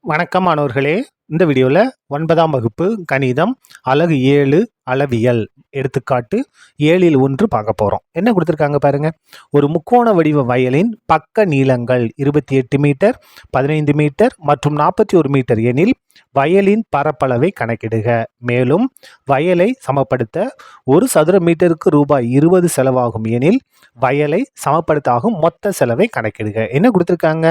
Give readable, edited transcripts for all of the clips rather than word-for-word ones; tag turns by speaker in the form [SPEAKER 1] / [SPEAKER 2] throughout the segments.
[SPEAKER 1] வணக்கம் மாணவர்களே. இந்த வீடியோவில் 9ஆம் வகுப்பு கணிதம் அலகு 7 அளவியல் எடுத்துக்காட்டு 7ல் 1 பார்க்க போகிறோம். என்ன கொடுத்துருக்காங்க பாருங்க. ஒரு முக்கோண வடிவ வயலின் பக்க நீளங்கள் 28 மீட்டர், 15 மீட்டர் மற்றும் 41 மீட்டர் எனில் வயலின் பரப்பளவை கணக்கிடுக. மேலும் வயலை சமப்படுத்த ஒரு சதுர மீட்டருக்கு ரூபாய் 20 செலவாகும் எனில் வயலை சமப்படுத்தாகும் மொத்த செலவை கணக்கிடுக. என்ன கொடுத்துருக்காங்க?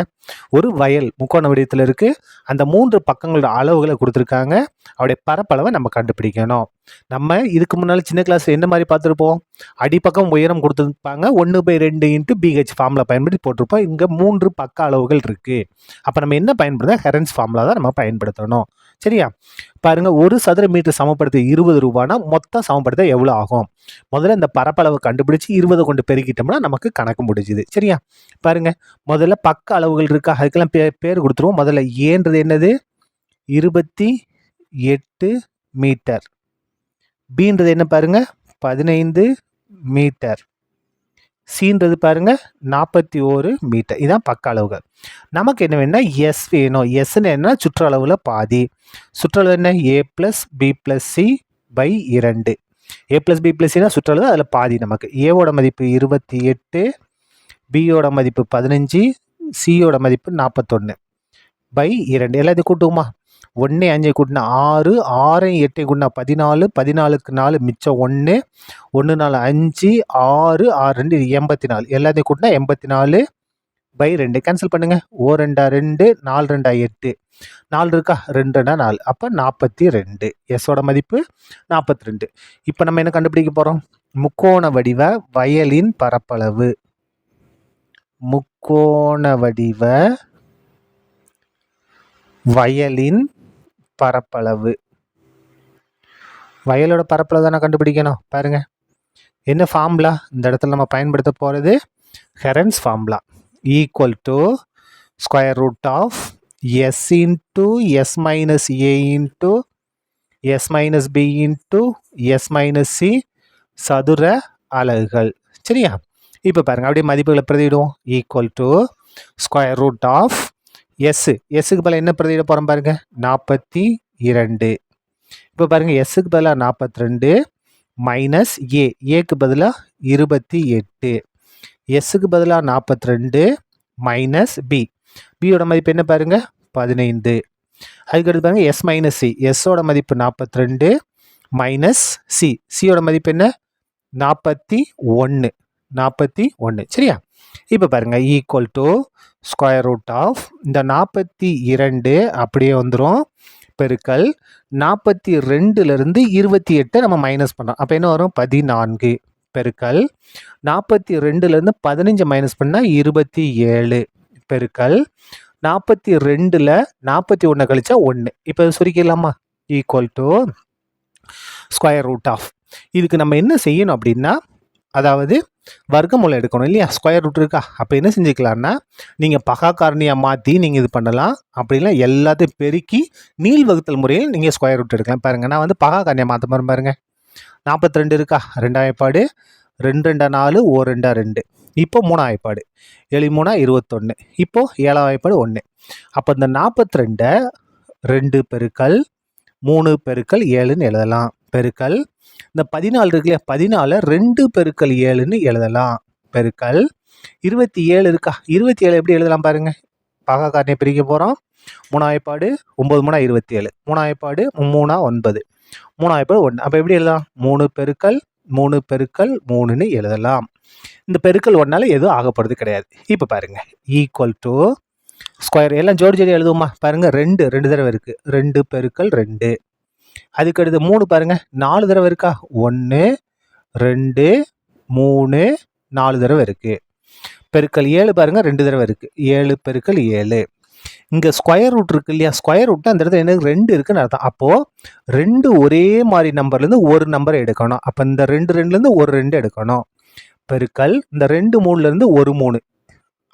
[SPEAKER 1] ஒரு வயல் முக்கோண வடிவத்தில் இருக்கு. அந்த 3 பக்கங்களோட அளவுகளை கொடுத்துருக்காங்க. அவருடைய பரப்பளவை நம்ம கண்டுபிடிக்கணும். நம்ம இதுக்கு முன்னால் சின்ன கிளாஸ் என்ன மாதிரி பார்த்துருப்போம்? அடிப்பக்கம் உயரம் கொடுத்துருப்பாங்க. 1/2 இன்ட்டு BH ஃபார்முலா பயன்படுத்தி போட்டிருப்போம். இங்கே 3 பக்க அளவுகள் இருக்கு. அப்போ நம்ம என்ன பயன்படுத்த? ஹெரன்ஸ் ஃபார்முலா தான் நம்ம பயன்படுத்தணும். சரியா? பாருங்க, ஒரு சதுர மீட்டர் சமப்படுத்த 20 ரூபானா மொத்தம் சமப்படுத்த எவ்வளோ ஆகும்? முதல்ல இந்த பரப்பளவை கண்டுபிடிச்சு 20 கொண்டு பெருக்கிட்டோம்னா நமக்கு கணக்கு முடிஞ்சுது. சரியா? பாருங்க, முதல்ல பக்க அளவுகள் இருக்கா, அதுக்கெல்லாம் பேர் கொடுத்துருவோம். முதல்ல ஏன்றது என்னது? 28 மீட்டர். பீன்றது என்ன பாருங்க? 15 மீட்டர். சீன்றது பாருங்க 41 மீட்டர். இதான் பக்க அளவுகள். நமக்கு என்ன வேணும்னா எஸ் வேணும். எஸ்ன்னு என்ன? சுற்றளவுல பாதி. சுற்றளவு என்ன? A+B+C/2. A+B+Cனா சுற்றளவு, அதில் பாதி. நமக்கு ஏவோட மதிப்பு 28, பியோட மதிப்பு 15, சியோட மதிப்பு 41/2. எல்லாத்தையும் கூட்டுவோமா? 1 5 கூட்டினா 6, 6 8 கூட்டினா 14, 14க்கு 4 மிச்சம் 1, 1 4 5, 6 6 2 84. எல்லாத்தையும் கூட்டினா 84/2. கேன்சல் பண்ணுங்க. 2 2 4 2 8, 4 இருக்கா? 2 4, அப்போ 42. எஸ்ஸோட மதிப்பு 42. இப்போ நம்ம என்ன கண்டுபிடிக்க போகிறோம்? முக்கோண வடிவ வயலின் பரப்பளவு. முக்கோண வடிவ வயலின் பரப்பளவு. வயலோட பரப்பளவு தானே கண்டுபிடிக்கணும். பாருங்க, என்ன ஃபார்முலா இந்த இடத்துல நம்ம பயன்படுத்த போகிறது? Heron's formula. Equal to square root of s into s minus a into s minus b into s minus c சதுர அலகுகள். சரியா? இப்போ பாருங்க, அப்படியே மதிப்புகளை பிரதியிடுவோம். Equal to square root of எஸ்ஸுக்கு பதிலாக என்ன பிரதியிட போகிறோம் பாருங்க? 42. இப்போ பாருங்க, எஸ்ஸுக்கு பதிலாக 42 மைனஸ் ஏக்கு பதிலாக 28. எஸ்ஸுக்கு பதிலாக 42 மைனஸ் பியோட மதிப்பு என்ன பாருங்க? 15. அதுக்கடுத்து பாருங்க எஸ் மைனஸ் சி. எஸ்ஸோட மதிப்பு 42 மைனஸ் சியோட மதிப்பு என்ன? 41. சரியா? இப்போ பாருங்க, equal to square root of இந்த 42 அப்படியே வந்துடும் பெருக்கல் 42லேருந்து 28 நம்ம மைனஸ் பண்ணோம். அப்போ என்ன வரும்? 14 பெருக்கல் 42லேருந்து 15 மைனஸ் பண்ணால் 27 பெருக்கல் 42ல் 41 கழிச்சா 1. இப்போ சுருக்கிடலாமா? Equal to square root of. இதுக்கு நம்ம என்ன செய்யணும் அப்படின்னா, அதாவது வர்க்கமூலம் எடுக்கணும் இல்லையா? ஸ்கொயர் ரூட் இருக்கா? அப்போ என்ன செஞ்சுக்கலாம்னா, நீங்கள் பகா காரணியாக மாற்றி நீங்கள் இது பண்ணலாம். அப்படின்னா எல்லாத்தையும் பெருக்கி நீள் வகுத்தல் முறையில் நீங்கள் ஸ்கொயர் ரூட் எடுக்கலாம். பாருங்கள், நான் பகா காரணியாக மாற்ற மாதிரி பாருங்க. 42 இருக்கா? 2ஆம் வாய்ப்பாடு, 2 2 4, 1 2 2. இப்போ 3ஆம் வாய்ப்பாடு, 7 3 21. இப்போ 7ஆம் வாய்ப்பாடு 1. அப்போ இந்த 42 2 பெருக்கல் 3 பெருக்கல் 7ன்னு எழுதலாம். பெருக்கல் இந்த 14 இருக்கு இல்லையா? 14 2 பெருக்கல் 7ன்னு எழுதலாம். பெருக்கல் 27 இருக்கா? 27 எப்படி எழுதலாம் பாருங்க. பகா காரணியை பிரிக்க போகிறோம். 3ஆம் வாய்ப்பாடு 9 3 27, 3ஆம் வாய்ப்பாடு 3 9, 3ஆம் வாய்ப்பாடு 1. அப்போ எப்படி எழுதலாம்? 3 பெருக்கல் 3 பெருக்கல் 3ன்னு எழுதலாம். இந்த பெருக்கல் 1னால எதுவும் ஆகப்படுறது கிடையாது. இப்போ பாருங்க, ஈக்குவல் டு ஸ்கொயர் எல்லாம் ஜோடி எழுதுவோமா? பாருங்க, 2 தடவை இருக்கு. 2 பெருக்கல் 2. அதுக்கடுத்து 3 பாருங்க, 4 தடவை இருக்கா? 1 2 3 4 தடவை இருக்கு. பெருக்கல் 7 பாருங்க, 2 தடவை இருக்கு. 7 பெருக்கல் 7. இங்கே ஸ்கொயர் ரூட் இருக்கு இல்லையா? ஸ்கொயர் ரூட் அந்த இடத்துல எனக்கு 2 இருக்குன்னு அர்த்தம். அப்போ 2 ஒரே மாதிரி நம்பர்லேருந்து ஒரு நம்பரை எடுக்கணும். அப்போ இந்த 2 2லேருந்து ஒரு 2 எடுக்கணும். பெருக்கல் இந்த 2 3லேருந்து ஒரு 3.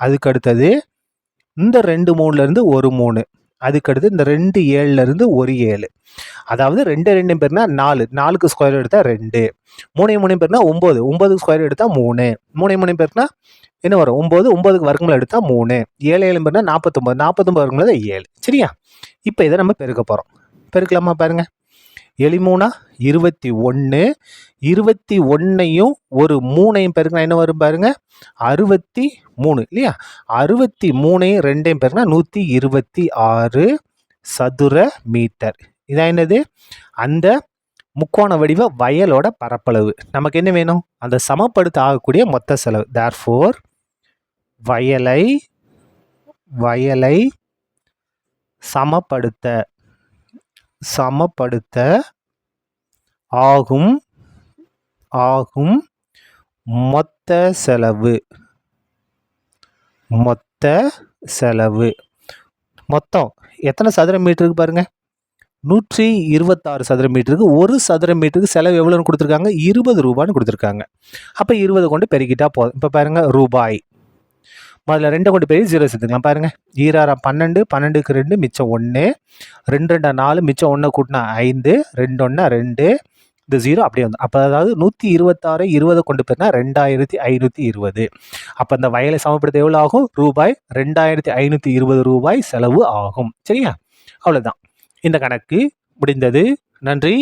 [SPEAKER 1] அதுக்கு அடுத்தது இந்த 2 3லேருந்து ஒரு 3. அதுக்கடுத்து இந்த 2 7லேருந்து ஒரு 7. அதாவது 2 2 பேர்னா 4, 4க்கு ஸ்கொயர் எடுத்தால் 2, 3 3 பேர்னா 9, 9க்கு ஸ்கொயர் எடுத்தால் 3, 3 3 பேர்னா என்ன வரும் 9, 9க்கு வர்க்கமூலம் எடுத்தால் 3, 7 7 பேர்னா 49, 49 வர்க்கமூலம் தான் 7. சரியா? இப்போ இதை நம்ம பெருக்க போகிறோம். பெருக்கலாமா பாருங்க. 7 3 21, 21ஐயும் ஒரு 3ஐயும் பெருக்கினா என்ன வரும் பாருங்க, 63 இல்லையா? 63ஐயும் 2ஐயும் பெருக்கினா 126 சதுர மீட்டர். இதான் என்னது? அந்த முக்கோண வடிவ வயலோட பரப்பளவு. நமக்கு என்ன வேணும்? அந்த சமப்படுத்த ஆகக்கூடிய மொத்த செலவு. தேர்ஃபோர் வயலை சமப்படுத்த ஆகும் மொத்த செலவு. மொத்தம் எத்தனை சதுர மீட்டருக்கு பாருங்க? 126 சதுர மீட்டருக்கு. ஒரு சதுர மீட்டருக்கு செலவு எவ்வளோன்னு கொடுத்துருக்காங்க? 20 ரூபான்னு கொடுத்துருக்காங்க. அப்போ 20 கொண்டு பெருக்கிட்டா போதும். இப்போ பாருங்க, ரூபாய். முதல்ல 2 கொண்டு போய் 0 சேர்த்துக்கலாம். பாருங்க, 2 12, 12க்கு 2 மிச்சம் 1, 2 2 4 மிச்சம் 1 கூட்டினா 5, 2 1 2, இந்த 0 அப்படியே வந்து அப்போ அதாவது 126 20 கொண்டு போயிருந்தா 2520. அப்போ அந்த வயலை சமப்படுத்த எவ்வளோ ஆகும்? ரூபாய் 2520 ரூபாய் செலவு ஆகும். சரியா? அவ்வளோதான். இந்த கணக்கு முடிந்தது. நன்றி.